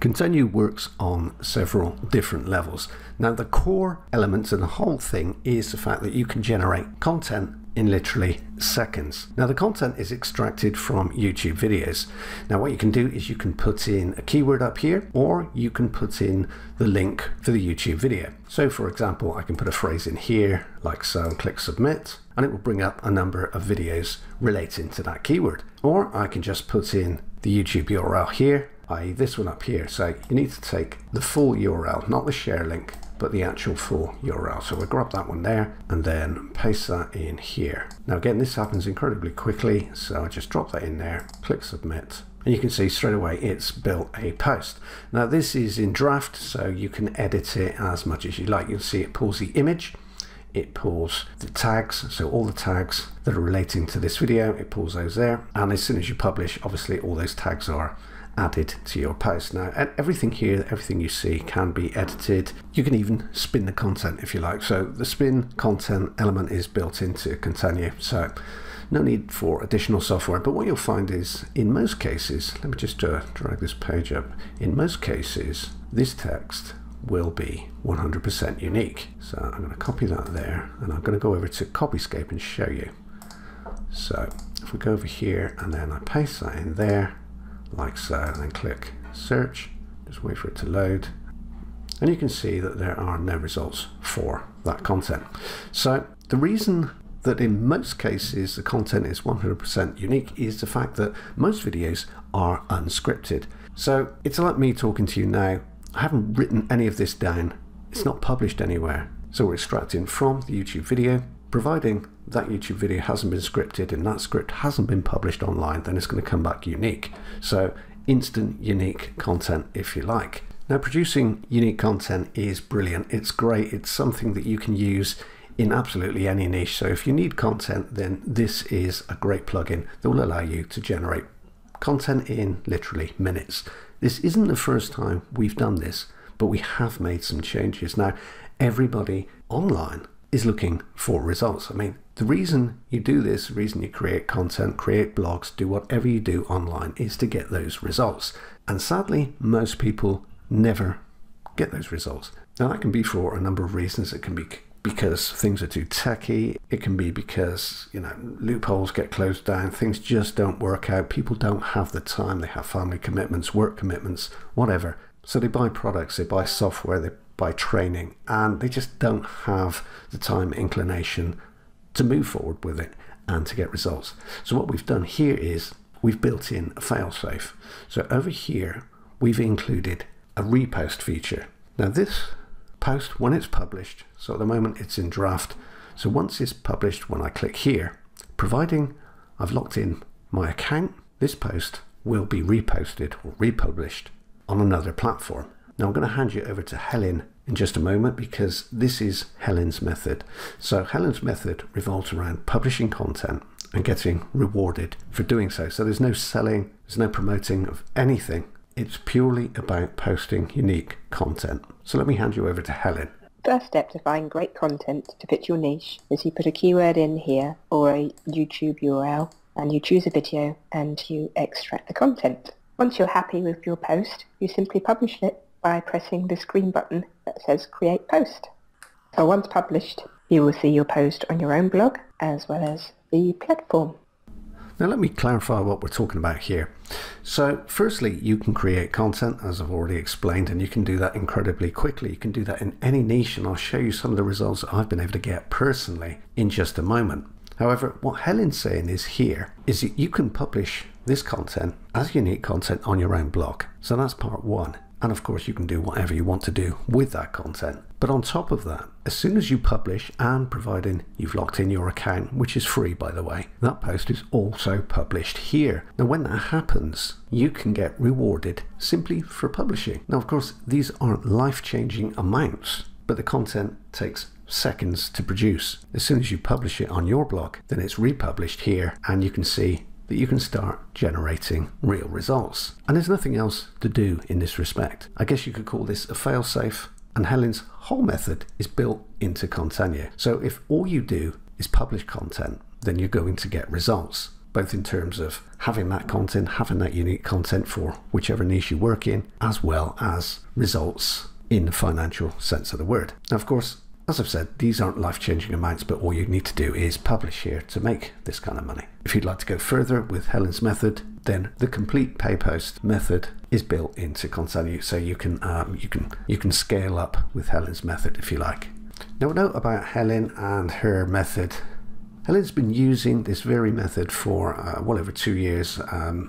Contenu works on several different levels. Now, the core elements of the whole thing is the fact that you can generate content in literally seconds. Now, the content is extracted from YouTube videos. Now, what you can do is you can put in a keyword up here, or you can put in the link for the YouTube video. So for example, I can put a phrase in here like so and click submit, and it will bring up a number of videos relating to that keyword. Or I can just put in the YouTube URL here, i.e. this one up here. So you need to take the full URL, not the share link, but the actual full URL. So we'll grab that one there and then paste that in here. Now again, this happens incredibly quickly, so I just drop that in there, click submit, and you can see straight away it's built a post. Now this is in draft, so you can edit it as much as you like. You'll see it pulls the image, it pulls the tags, so all the tags that are relating to this video, it pulls those there, and as soon as you publish, obviously all those tags are added to your post. Now everything here, everything you see can be edited. You can even spin the content if you like. So the spin content element is built into Contenu, so no need for additional software. But what you'll find is in most cases, let me just drag this page up, in most cases this text will be 100% unique. So I'm going to copy that there, and I'm going to go over to Copyscape and show you. So if we go over here and then I paste that in there like so, and then click search, just wait for it to load, and you can see that there are no results for that content. So the reason that in most cases the content is 100% unique is the fact that most videos are unscripted. So it's like me talking to you now. I haven't written any of this down, it's not published anywhere, so we're extracting from the YouTube video. Providing that YouTube video hasn't been scripted and that script hasn't been published online, then it's going to come back unique. So instant unique content, if you like. Now, producing unique content is brilliant. It's great. It's something that you can use in absolutely any niche. So if you need content, then this is a great plugin that will allow you to generate content in literally minutes. This isn't the first time we've done this, but we have made some changes. Now, everybody online is looking for results. I mean, the reason you do this, the reason you create content, create blogs, do whatever you do online, is to get those results. And sadly, most people never get those results. Now that can be for a number of reasons. It can be because things are too techy. It can be because, you know, loopholes get closed down, things just don't work out, people don't have the time, they have family commitments, work commitments, whatever. So they buy products, they buy software, they buy training, and they just don't have the time, inclination to move forward with it and to get results. So what we've done here is we've built in a failsafe. So over here we've included a repost feature. Now this post, when it's published, so at the moment it's in draft, so once it's published, when I click here, providing I've locked in my account, this post will be reposted or republished on another platform. Now I'm going to hand you over to Helen in just a moment, because this is Helen's method. So Helen's method revolves around publishing content and getting rewarded for doing so. So there's no selling, there's no promoting of anything. It's purely about posting unique content. So let me hand you over to Helen. First step to find great content to fit your niche is you put a keyword in here or a YouTube URL, and you choose a video and you extract the content. Once you're happy with your post, you simply publish it by pressing this green button that says Create Post. So once published, you will see your post on your own blog as well as the platform. Now let me clarify what we're talking about here. So firstly, you can create content, as I've already explained, and you can do that incredibly quickly. You can do that in any niche, and I'll show you some of the results that I've been able to get personally in just a moment. However, what Helen's saying is here is that you can publish this content as unique content on your own blog. So that's part one. And of course, you can do whatever you want to do with that content. But on top of that, as soon as you publish, and providing you've locked in your account, which is free by the way, that post is also published here. Now when that happens, you can get rewarded simply for publishing. Now of course, these aren't life-changing amounts, but the content takes seconds to produce. As soon as you publish it on your blog, then it's republished here, and you can see that you can start generating real results. And there's nothing else to do in this respect. I guess you could call this a fail-safe, and Helen's whole method is built into Contenu. So if all you do is publish content, then you're going to get results. both in terms of having that content, having that unique content for whichever niche you work in, as well as results in the financial sense of the word. Now, of course, as I've said, these aren't life-changing amounts, but all you need to do is publish here to make this kind of money. If you'd like to go further with Helen's method, then the complete pay post method is built into Contenu, so you can scale up with Helen's method if you like. Now, a note about Helen and her method. Helen's been using this very method for well over 2 years.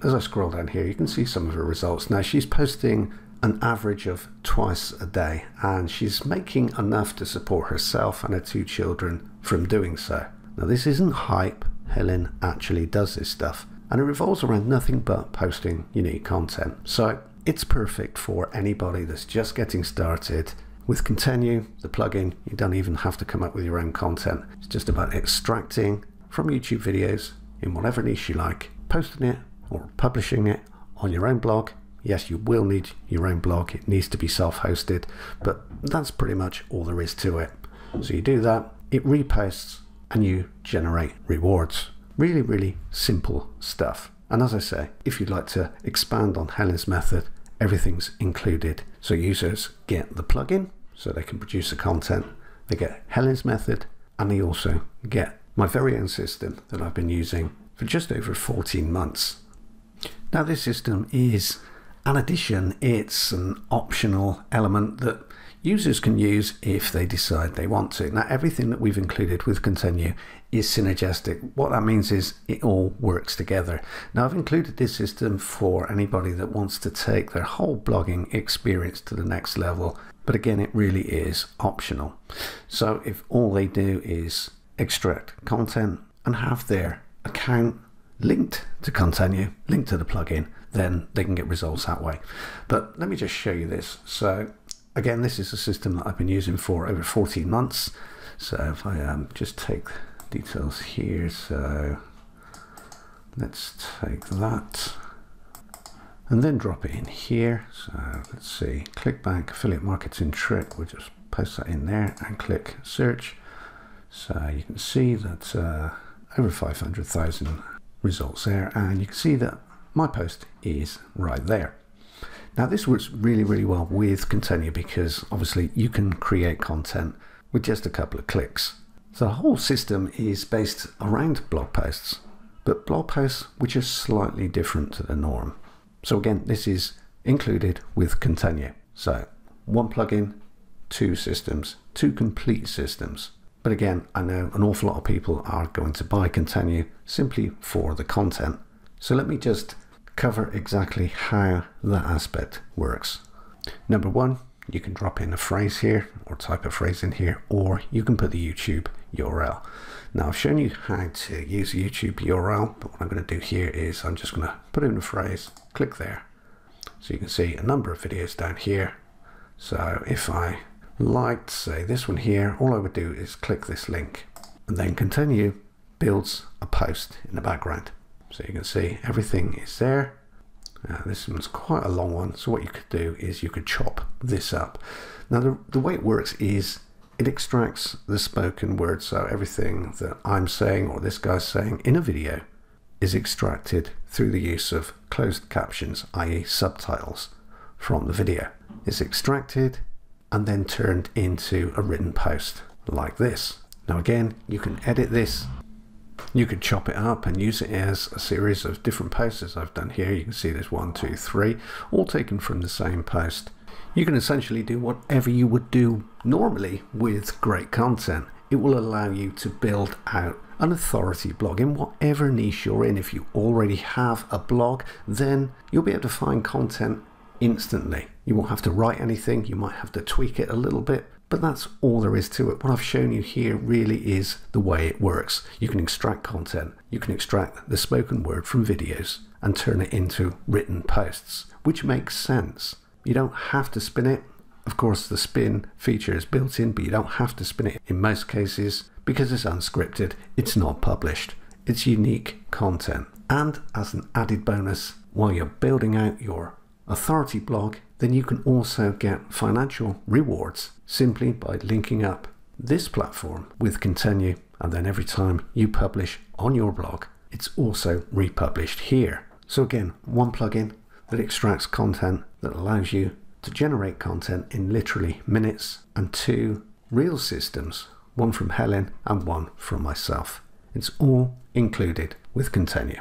As I scroll down here, you can see some of her results. Now, she's posting an average of twice a day, and she's making enough to support herself and her 2 children from doing so. Now, this isn't hype. Helen actually does this stuff, and it revolves around nothing but posting unique content. So it's perfect for anybody that's just getting started. With Contenu, the plugin, you don't even have to come up with your own content. It's just about extracting from YouTube videos in whatever niche you like, posting it or publishing it on your own blog. Yes, you will need your own blog. It needs to be self-hosted, but that's pretty much all there is to it. So you do that, it reposts, and you generate rewards. Really, really simple stuff. And as I say, if you'd like to expand on Helen's method, everything's included. So users get the plugin, so they can produce the content. They get Helen's method, and they also get my very own system that I've been using for just over 14 months. Now, this system is an addition. It's an optional element that users can use if they decide they want to. Now, everything that we've included with Contenu is synergistic. What that means is it all works together. Now, I've included this system for anybody that wants to take their whole blogging experience to the next level. But again, it really is optional. So if all they do is extract content and have their account linked to Contenu, linked to the plugin, then they can get results that way. But let me just show you this. So again, this is a system that I've been using for over 14 months. So if I just take details here, so let's take that and then drop it in here. So let's see, ClickBank affiliate marketing trick, we'll just post that in there and click search. So you can see that over 500,000 results there, and you can see that my post is right there. Now, this works really, really well with Contenu because obviously you can create content with just a couple of clicks. So the whole system is based around blog posts, but blog posts which are slightly different to the norm. So again, this is included with Contenu. So 1 plugin, 2 systems, 2 complete systems. But again, I know an awful lot of people are going to buy Contenu simply for the content. So let me just cover exactly how that aspect works. Number 1, you can drop in a phrase here or type a phrase in here, or you can put the YouTube URL. Now, I've shown you how to use a YouTube URL, but what I'm going to do here is I'm just going to put in a phrase, click there. So you can see a number of videos down here. So if I liked, say, this one here, all I would do is click this link, and then Contenu builds a post in the background. So you can see everything is there. This one's quite a long one, so what you could do is you could chop this up. Now, the way it works is it extracts the spoken word, so everything that I'm saying or this guy's saying in a video is extracted through the use of closed captions, i.e. subtitles, from the video. It's extracted and then turned into a written post like this. Now again, you can edit this. You could chop it up and use it as a series of different posts as I've done here. You can see there's 1, 2, 3, all taken from the same post. You can essentially do whatever you would do normally with great content. It will allow you to build out an authority blog in whatever niche you're in. If you already have a blog, then you'll be able to find content instantly. You won't have to write anything. You might have to tweak it a little bit, but that's all there is to it. What I've shown you here really is the way it works. You can extract content. You can extract the spoken word from videos and turn it into written posts, which makes sense. You don't have to spin it. Of course, the spin feature is built in, but you don't have to spin it in most cases because it's unscripted. It's not published. It's unique content. And as an added bonus, while you're building out your authority blog, then you can also get financial rewards simply by linking up this platform with Contenu, and then every time you publish on your blog, it's also republished here. So again, one plugin that extracts content that allows you to generate content in literally minutes, and two real systems, one from Helen and one from myself. It's all included with Contenu.